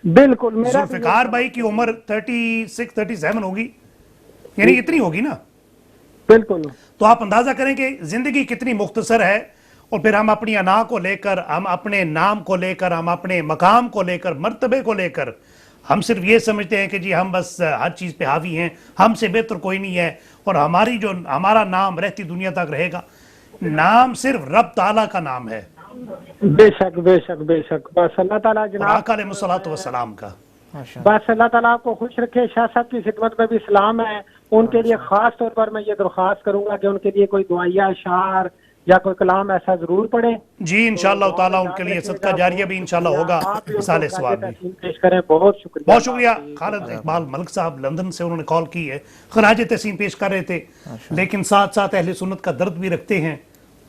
E: بالکل
A: ذوالفقار بھائی کی عمر 36-37 ہوگی، یعنی اتنی ہوگی نا.
E: بالکل.
A: تو آپ اندازہ کریں کہ زندگی کتنی مختصر ہے، اور پھر ہم اپنی انا کو لے کر، ہم اپنے نام کو لے کر، ہم اپنے مقام کو لے کر، مرتبے کو لے کر ہم صرف یہ سمجھتے ہیں کہ جی ہم بس ہر چیز پہ حاوی ہیں، ہم سے بہتر کوئی نہیں ہے، اور ہمارا نام رہتی دنیا تک رہے گا. نام صرف رب تعالیٰ کا نام ہے،
E: بے شک بے شک بے شک. بس اللہ تعالیٰ
A: اور
E: جناب
A: آقا علیہ الصلوۃ والسلام کا.
E: بس اللہ تعالیٰ آپ کو خوش رکھے. شاہ صاحب کی خدمت میں بھی سلام ہے. ان کے لیے خاص طور پر میں یہ درخواست کروں گا کہ ان کے لیے کوئی دعائیہ اشعار یا کوئی کلام ایسا ضرور پڑھے.
A: جی انشاءاللہ تعالیٰ ان کے لیے صدقہ جاریہ بھی انشاءاللہ ہوگا، مثال ثواب بھی.
E: پیش کریں. بہت شکریہ.
A: بہت شکریہ. خالد اقبال ملک صاحب لندن سے انہوں نے کال کی ہے، خراج تحسین پیش کر رہے تھے، لیکن ساتھ ساتھ اہل سنت کا درد بھی رکھتے ہیں،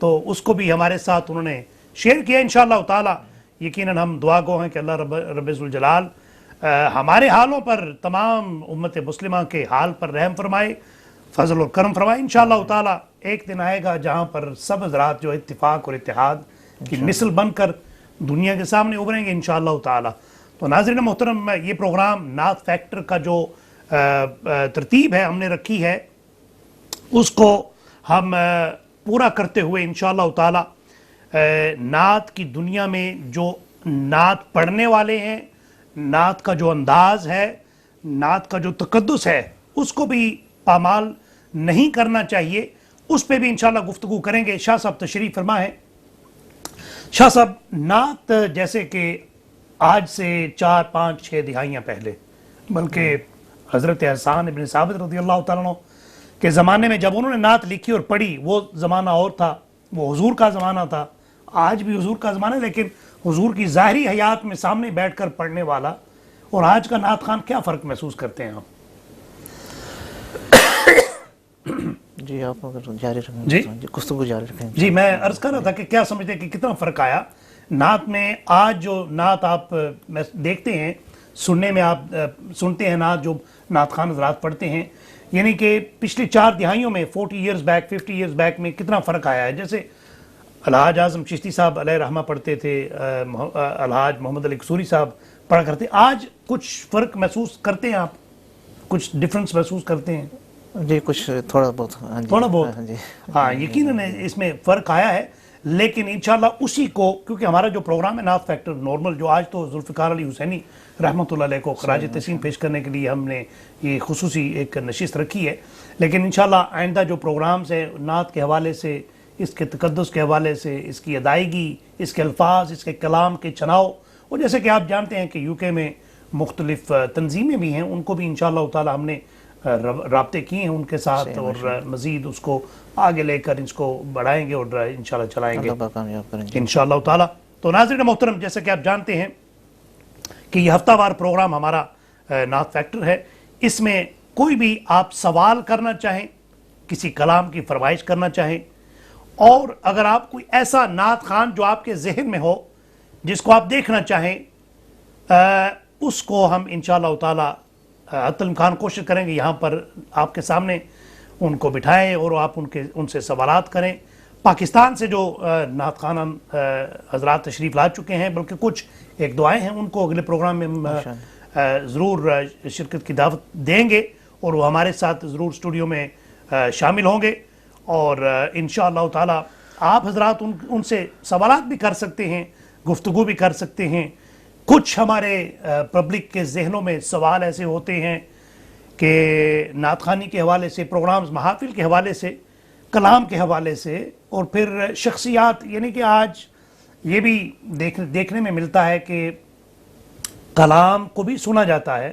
A: تو اس کو بھی ہمارے ساتھ انہوں نے شیئر کیا. انشاءاللہ تعالیٰ یقیناً ہم دعا گو ہیں کہ اللہ رب ذوالجلال ہمارے حالوں پر، تمام امت مسلمہ کے حال پر رحم فرمائے، فضل اور کرم فرمائے. انشاءاللہ تعالیٰ ایک دن آئے گا جہاں پر سب حضرات جو اتفاق اور اتحاد کی مثل بن کر دنیا کے سامنے ابھریں گے انشاءاللہ تعالیٰ. تو ناظرین محترم، یہ پروگرام نعت فیکٹر کا جو ترتیب ہے ہم نے رکھی ہے، اس کو ہم پورا کرتے ہوئے انشاءاللہ تعالیٰ نعت کی دنیا میں جو نعت پڑھنے والے ہیں، نعت کا جو انداز ہے، نعت کا جو تقدس ہے، اس کو بھی پامال نہیں کرنا چاہیے. اس پہ بھی انشاءاللہ گفتگو کریں گے. شاہ صاحب تشریف فرما ہے. شاہ صاحب، نعت جیسے کہ آج سے 4-5-6 دہائیاں پہلے، بلکہ حضرت حسان ابن ثابت رضی اللہ تعالیٰ عنہ کے زمانے میں جب انہوں نے نعت لکھی اور پڑھی، وہ زمانہ اور تھا، وہ حضور کا زمانہ تھا. آج بھی حضور کا زمانہ ہے، لیکن حضور کی ظاہری حیات میں سامنے بیٹھ کر پڑھنے والا اور آج کا نعت خوان کیا فرق محسوس کرتے ہیں آپ؟
B: جی آپ اگر جاری رکھیں.
A: جی
B: گفتگو جاری رکھیں.
A: جی میں عرض کر رہا تھا کہ کیا سمجھتے ہیں کہ کتنا فرق آیا نعت میں؟ آج جو نعت آپ دیکھتے ہیں سننے میں آپ سنتے ہیں نعت جو نعت خان حضرات پڑھتے ہیں، یعنی کہ پچھلے 4 دہائیوں میں 40 ایئرز بیک 50 ایئرز بیک میں کتنا فرق آیا ہے. جیسے الحاج اعظم چشتی صاحب علیہ رحمہ پڑھتے تھے، الحاج محمد علی قصوری صاحب پڑھا کرتے، آج کچھ فرق محسوس کرتے ہیں آپ؟ کچھ ڈفرنس محسوس کرتے ہیں؟
B: جی کچھ تھوڑا بہت. ہاں جی
A: تھوڑا بہت.
B: ہاں جی
A: ہاں یقیناً اس میں فرق آیا ہے، لیکن انشاءاللہ اسی کو، کیونکہ ہمارا جو پروگرام ہے نعت فیکٹر نارمل، جو آج تو ذوالفقار علی حسینی رحمۃ اللہ علیہ کو خراج تحسین پیش کرنے کے لیے ہم نے یہ خصوصی ایک نشست رکھی ہے، لیکن انشاءاللہ آئندہ جو پروگرامز ہیں نعت کے حوالے سے، اس کے تقدس کے حوالے سے، اس کی ادائیگی، اس کے الفاظ، اس کے کلام کے چناؤ، اور جیسے کہ آپ جانتے ہیں کہ یو کے میں مختلف تنظیمیں بھی ہیں، ان کو بھی انشاءاللہ تعالی ہم نے رابطے کیے ہیں ان کے ساتھ، اور مزید اس کو آگے لے کر اس کو بڑھائیں گے اور انشاءاللہ چلائیں گے انشاءاللہ تعالی. تو ناظرین محترم، جیسے کہ آپ جانتے ہیں کہ یہ ہفتہ وار پروگرام ہمارا نعت فیکٹر ہے. اس میں کوئی بھی آپ سوال کرنا چاہیں، کسی کلام کی فرمائش کرنا چاہیں، اور اگر آپ کوئی ایسا نعت خان جو آپ کے ذہن میں ہو جس کو آپ دیکھنا چاہیں، اس کو ہم انشاءاللہ تعالی حتی الامکان کوشش کریں گے یہاں پر آپ کے سامنے ان کو بٹھائیں اور آپ ان سے سوالات کریں. پاکستان سے جو نعت خان حضرات تشریف لا چکے ہیں، بلکہ کچھ ایک دعائیں ہیں، ان کو اگلے پروگرام میں ضرور شرکت کی دعوت دیں گے اور وہ ہمارے ساتھ ضرور اسٹوڈیو میں شامل ہوں گے، اور انشاءاللہ تعالی آپ حضرات ان سے سوالات بھی کر سکتے ہیں، گفتگو بھی کر سکتے ہیں. کچھ ہمارے پبلک کے ذہنوں میں سوال ایسے ہوتے ہیں کہ نعت خوانی کے حوالے سے، پروگرامز محافل کے حوالے سے، کلام کے حوالے سے، اور پھر شخصیات، یعنی کہ آج یہ بھی دیکھنے میں ملتا ہے کہ کلام کو بھی سنا جاتا ہے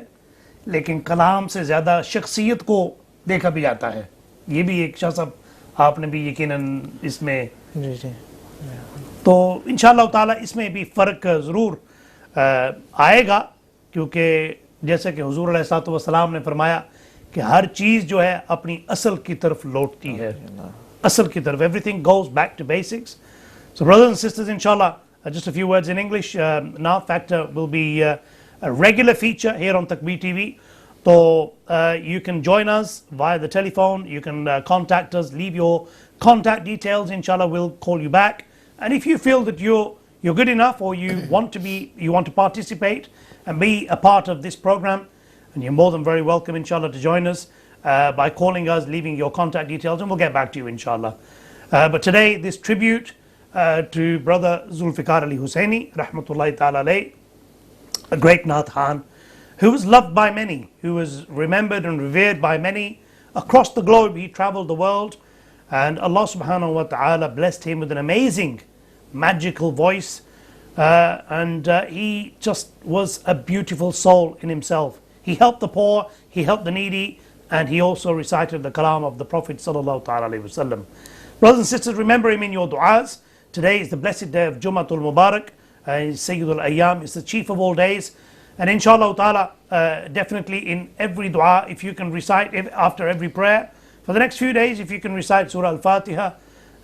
A: لیکن کلام سے زیادہ شخصیت کو دیکھا بھی جاتا ہے. یہ بھی ایک شاہ صاحب آپ نے بھی یقیناً اس میں تو انشاءاللہ تعالی اس میں بھی فرق ضرور آئے گا، کیونکہ جیسے کہ حضور علیہ الصلوۃ والسلام نے فرمایا کہ ہر چیز جو ہے اپنی اصل کی طرف لوٹتی ہے، اصل کی طرف. everything goes back to basics. So brothers and sisters, inshallah, just a few words in English. Na'at Factor will be a regular feature here on Takbir TV. So you can join us via the telephone, you can contact us, leave your contact details, inshallah we'll call you back. And if you feel that you're good enough, or you want to participate and be a part of this program, and you're more than very welcome inshallah to join us by calling us, leaving your contact details, and we'll get back to you inshallah. But today this tribute to brother Zulfiqar Ali Hussaini rahmatullahi ta'ala alayh, a great Na'at Khan who was loved by many, who was remembered and revered by many across the globe. He traveled the world, and Allah subhanahu wa ta'ala blessed him with an amazing magical voice, and he just was a beautiful soul in himself. He helped the poor, he helped the needy, and he also recited the kalam of the Prophet sallallahu ta'ala alayhi wa sallam. Brothers and sisters, remember him in your du'as. Today is the blessed day of Jumatul Mubarak, Sayyidul Ayyam, it's the chief of all days. And inshallah ta'ala, definitely in every dua, if you can recite after every prayer, for the next few days, if you can recite Surah Al-Fatiha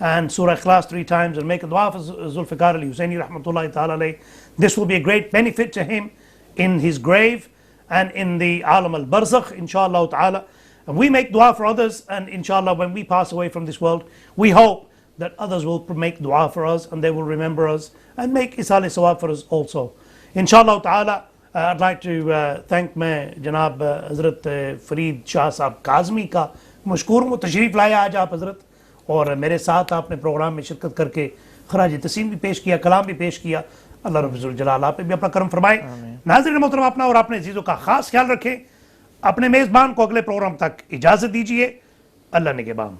A: and Surah Ikhlas 3 times and make a dua for Zulfiqar Ali Hussaini rahmatullahi ta'ala alayh, this will be a great benefit to him in his grave and in the Alam al-Barzakh, inshallah ta'ala. And we make dua for others, and inshallah when we pass away from this world, we hope that others will make dua for us and they will remember us and make isal sawab for us also. Inshallah ta'ala, I'd like to thank میں جناب حضرت فرید شاہ صاحب کاظمی کا مشکور ہوں، تشریف لائے آج آپ حضرت، اور میرے ساتھ آپ نے پروگرام میں شرکت کر کے خراج تحسین بھی پیش کیا، کلام بھی پیش کیا. اللہ رب الجلال آپ پہ بھی اپنا کرم فرمائے. ناظرین محترم، اپنا اور اپنے عزیزوں کا خاص خیال رکھیں. اپنے میزبان کو اگلے پروگرام تک اجازت دیجیے. اللہ نگہبان.